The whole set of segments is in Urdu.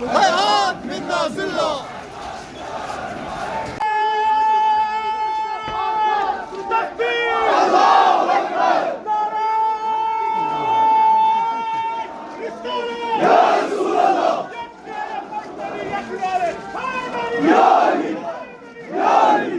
هيهات منا ذلة تكبير الله أكبر يا رسول الله يا علي يا علي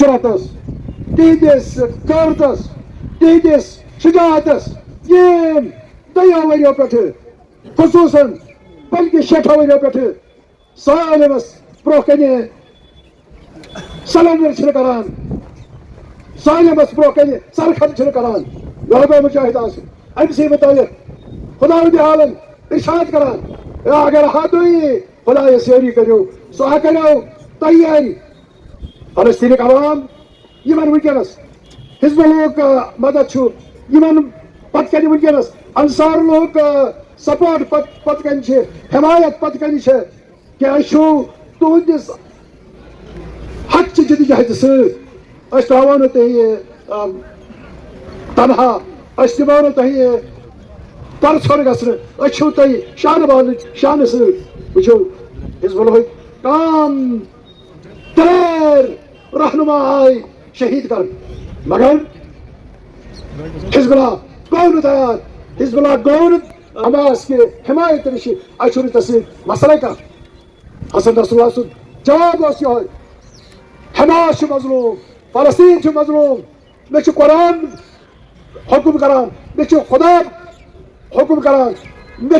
Çuratas, didis, kartas, didis, şücaattas, yem, dayavayla pötü, hususan, belki şekavayla pötü, sağlamas, brokeni, salamlar çırıkaran, sağlamas brokeni, sarkan çırıkaran, yolda mücahid asın, hepsi mütayir, Huda-i halin, irşad karan, agar haduyi, Huda-i seyri karo, suha karo, tayyari, فلسطینی عوام یمن ونکس حزب لوگ مدد چھو یمن پت کنی ونکس انصار لوگ سپورٹ پت کنی چھ حمایت پت کنی چھ کہ اشو تہندس حق چھ جدوجہد سۭتۍ أسۍ ترٛاوو نہٕ تۄہہِ تنہا أسۍ دِمو نہٕ تۄہہِ پرژھوٚن گژھنہٕ أسۍ چھِو تۄہہِ شانہٕ والٕچ شانہٕ سۭتۍ وٕچھِو حزب اللہٕکۍ کام ترٛےٚ رہنما آئی شہید کر مگر حزب اللہ گوٚو نہٕ تیار حزب اللہ گوٚو نہٕ حماس کے حمایت نِش اَسہِ چھُنہٕ تَس سۭتۍ مسلے کانٛہہ حسن نصراللہ سُنٛد جواب اوس یِہوٚے حماس مظلوم فلسطین مظلوم میں قرآن حکم کران میں خدا حکم کران میں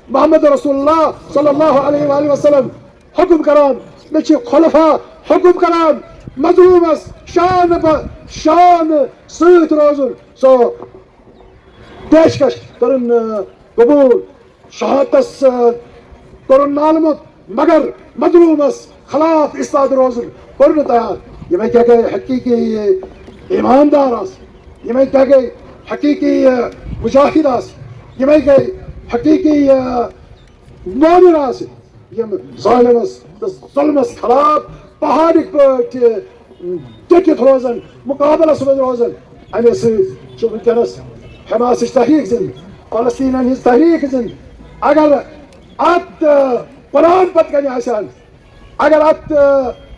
محمد رسول اللہ صلی اللہ علیہ وآلہ وسلم حکم کران میں خلفاء حکم کران مظلومس شان سیت روزن سو پیشکش کرن قبول شہادتس کرن نالمت مگر مظلومس خلاف استاد روزن کرن تیار یہ میں کیا کہ حقیقی ایماندار آس یہ میں کیا کہ حقیقی مجاہد آس یہ میں کہ حقیقی مومن آس یم ظالمس ظلمس خلاف پہاڑک پٹ ٹکت روزن مقابلس من روزن امے سۭتۍ ونکیٚنس حماسٕچ تحریک زند فلسطینن ہٕنٛز تحریک زند اگر ات قرآن پتہٕ کنہِ آسان اگر ات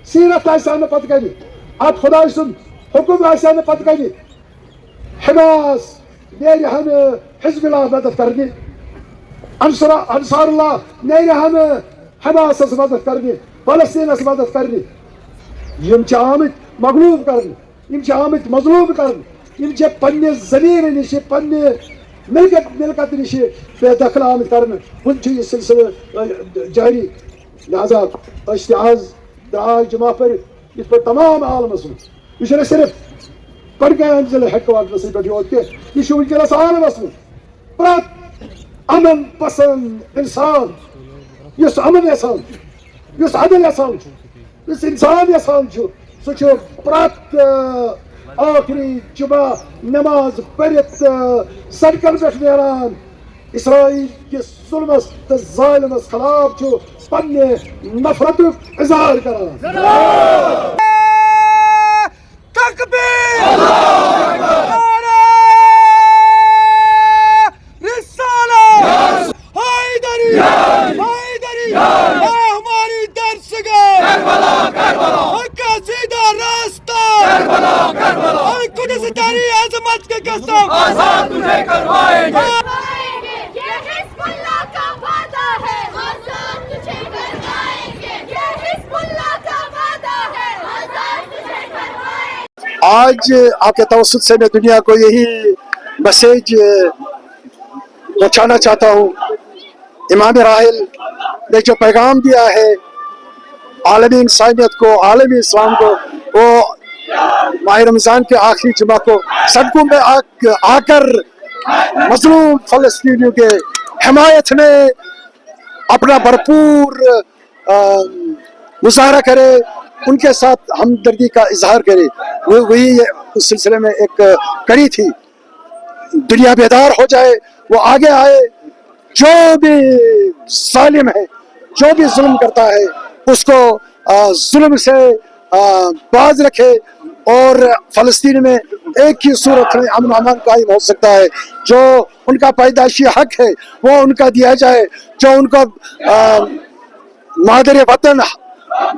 سیرت آسان نہٕ پتہٕ کنہِ ات خداے سُنٛد حکم آسان نہٕ پتہٕ کنہِ حماس نیرِہا نہٕ حزب اللہ مدد کرنہِ انصار اللہ نیرِہا نہٕ حماسس مدد کرنہِ فلسطینس مدد کرنہِ یم چھِ آمٕتۍ مغلوب کرنہِ یم چھِ آمٕتۍ مظلوم کرنہِ یم چھِ پننہِ زمیٖنہٕ نِش پننہِ ملکت نِش بے دخل آمٕتۍ کرنہٕ وُنہِ چھُ یہِ سلسلہٕ جاری لہذا أسۍ تہِ آز درٛاے جمع پٔرِتھ یِتھ پٲٹھۍ تمام عالمس منٛز یہِ چھُنہٕ صرف بڈگامہِ ضلعہٕ ہیڈ کوارٹرسٕے پٮ۪ٹھ یوت کینٛہہ یہِ چھُ ونکیٚنس عالمس منٛز پرٛٮ۪تھ امن پسند انسان یُس امن یژھان چھُ یُس عدل یژھان چھُ یُس انسان یژھان چھُ سُہ چھُ پرٛٮ۪تھ آخری جمعہ نماز پٔرِتھ سڑکن پٮ۪ٹھ نیران اسرائیل کِس ظلمس تہٕ ظالمس خلاف چھُ پننہِ نفرتُک اظہار کران آزاد تجھے کروائیں گے یہ حزب اللہ کا وعدہ ہے آزاد تجھے کروائیں گے یہ حزب اللہ کا وعدہ ہے آزاد تجھے کروائیں گے آج آپ کے توسط سے میں دنیا کو یہی میسیج پہنچانا چاہتا ہوں امام راحل نے جو پیغام دیا ہے عالمی انسانیت کو عالمی اسلام کو وہ ماہ رمضان کے آخری جمعہ کو سڑکوں میں آ کر مظلوم فلسطینیوں کے حمایت میں اپنا بھرپور مظاہرہ کرے ان کے ساتھ ہمدردی کا اظہار کرے وہی اس سلسلے میں ایک کڑی تھی دنیا بیدار ہو جائے وہ آگے آئے جو بھی ظالم ہے جو بھی ظلم کرتا ہے اس کو ظلم سے باز رکھے اور فلسطین میں ایک ہی صورت میں امن و امان قائم ہو سکتا ہے جو ان کا پیدائشی حق ہے وہ ان کا دیا جائے جو ان کا مادر وطن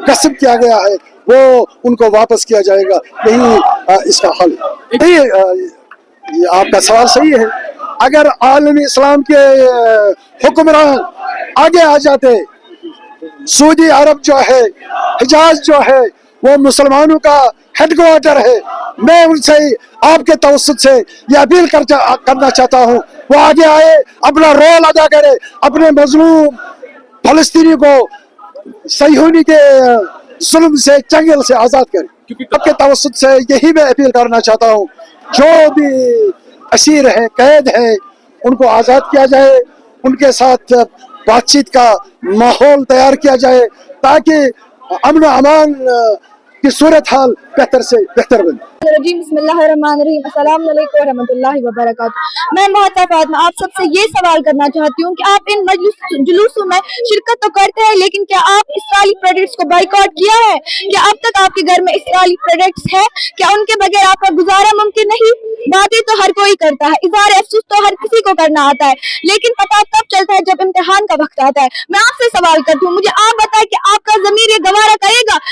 غصب کیا گیا ہے وہ ان کو واپس کیا جائے گا یہی اس کا حل ہے یہ آپ کا سوال صحیح ہے اگر عالمی اسلام کے حکمران آگے آ جاتے سعودی عرب جو ہے حجاز جو ہے وہ مسلمانوں کا ہیڈ کوارٹر ہے میں ان سے آپ کے توسط سے یہ اپیل کرنا چاہتا ہوں وہ آگے آئے اپنا رول ادا کرے اپنے مظلوم فلسطینی کو صہیونی کے ظلم سے چنگل سے آزاد کرے آپ کے توسط سے یہی میں اپیل کرنا چاہتا ہوں جو بھی اسیر ہیں قید ہیں ان کو آزاد کیا جائے ان کے ساتھ بات چیت کا ماحول تیار کیا جائے تاکہ امن و امان کی صورتحال بہتر سے بہتر بنے بسم اللہ الرحمن الرحیم السلام علیکم ورحمۃ اللہ وبرکاتہ میں محترمہ فاطمہ آپ سب سے یہ سوال کرنا چاہتی ہوں کہ آپ ان جلوسوں میں شرکت تو کرتے ہیں لیکن کیا آپ اسرائیلی پروڈکٹس کو بائیکاٹ کیا ہے کیا اب تک آپ کے گھر میں اسرائیلی پروڈکٹس ہے کیا ان کے بغیر آپ کا گزارا ممکن نہیں باتیں تو ہر کوئی کرتا ہے اظہار افسوس تو ہر کسی کو کرنا آتا ہے لیکن پتہ تب چلتا ہے جب امتحان کا وقت آتا ہے میں آپ سے سوال کرتی ہوں مجھے آپ بتائیں کہ آپ کا ضمیر یہ گوارا کرے گا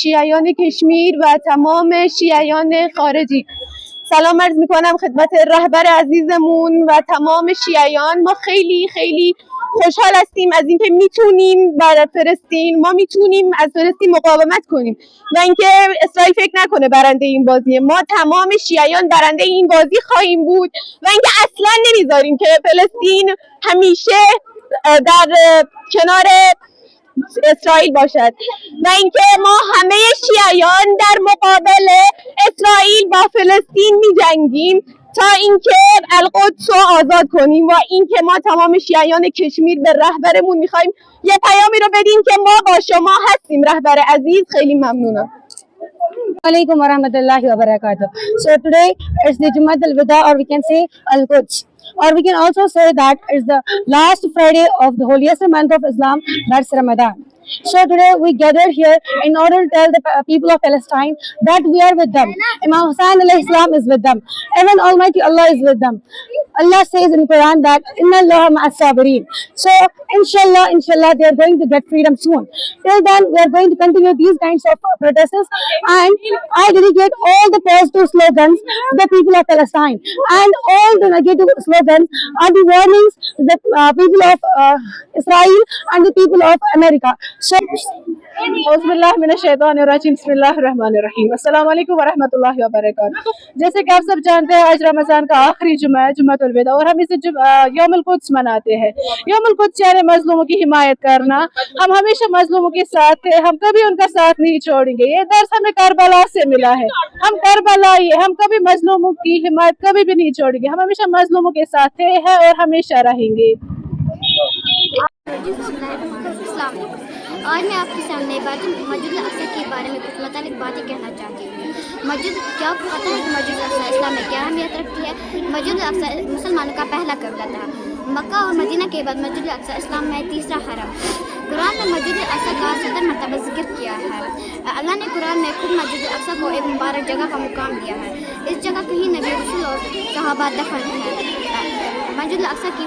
شیعیان کشمیر و تمام شیعیان خارجی. سلام عرض میکنم خدمت رهبر عزیزمون و تمام شیعیان. ما خیلی خیلی خوشحال هستیم از اینکه میتونیم برای فلسطین، ما میتونیم از فلسطین مقاومت کنیم و اینکه اسرائیل فکر نکنه برنده این بازیه. ما تمام شیعیان برنده این بازی خواهیم بود و اینکه اصلا نمیذاریم که فلسطین همیشه در کنار اسرائیل باشد و اینکه ما همه شیعیان در مقابل اسرائیل با فلسطین می‌جنگیم تا اینکه القدس رو آزاد کنیم و اینکه ما تمام شیعیان کشمیر به رهبرمون می‌خوایم یه پیامی رو بدیم که ما با شما هستیم رهبر عزیز. خیلی ممنونم. Alaikum wa rahmatullahi wa barakatuh. So today is the Jumat al-Wida, or we can say Al-Quds, or we can also say that it's the last Friday of the holiest month of Islam, that's Ramadan. So today we gathered here in order to tell the people of Palestine that we are with them. Imam Hussain alayhi salam is with them. Even Almighty Allah is with them. Allah says in Quran that Inna Allaha ma'as sabirin. So inshallah they are going to get freedom soon. Till then we are going to continue these kinds of protests, and I dedicate all the positive slogans to the people of Palestine, and all the negative slogans are the warnings to the people of Israel and the people of America. So السلام علیکم ورحمۃ اللہ وبرکاتہ. جیسے کہ آپ سب جانتے ہیں آج رمضان کا آخری جمعہ ہے، جمعۃ الوداع، اور ہم اسے یوم القدس مناتے ہیں. یوم القدس یعنی مظلوموں کی حمایت کرنا. ہم ہمیشہ مظلوموں کے ساتھ تھے، ہم کبھی ان کا ساتھ نہیں چھوڑیں گے. یہ درس ہمیں کربلا سے ملا ہے. ہم کربلائی ہیں، ہم کبھی مظلوموں کی حمایت کبھی بھی نہیں چھوڑیں گے. ہم ہمیشہ مظلوموں کے ساتھ تھے ہیں اور ہمیشہ رہیں گے. آج میں آپ کے سامنے مسجد الاقصی کے بارے میں کچھ متعلق باتیں کہنا چاہتی ہوں. مسجد کیا پتہ ہے کہ مسجد الاقصی اسلام میں کیا اہمیت رکھتی ہے؟ مسجد الاقصی مسلمانوں کا پہلا قبلہ تھا. مکہ اور مدینہ کے بعد مسجد الاقصی اسلام میں تیسرا حرم. قرآن میں مسجد الاقصی کا 70 مرتبہ ذکر کیا ہے. اللہ نے قرآن میں خود مسجد الاقصی کو ایک مبارک جگہ کا مقام دیا ہے. اس جگہ کہیں نبی رسول اور صحابہ دفن ہیں. مسجد الاقصی کی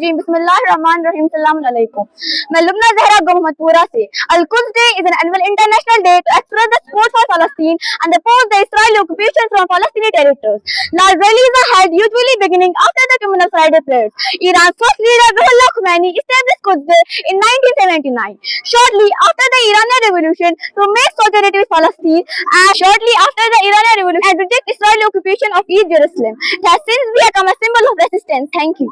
جی بسم اللہ الرحمن الرحیم. السلام علیکم. میں لبنہ زہرا گوہمت پورہ سے. القدس day is an annual international day to express the support for Palestine and oppose the Israeli occupation from Palestinian territories. Now, rallies are held usually beginning after the Communal Friday prayers. Iran's first leader Ruhollah Khomeini established Quds Day in 1979, shortly after the Iranian Revolution, to make solidarity with Palestine, and shortly after the Iranian Revolution and reject Israeli occupation of East Jerusalem. It has since become a symbol of resistance. Thank you.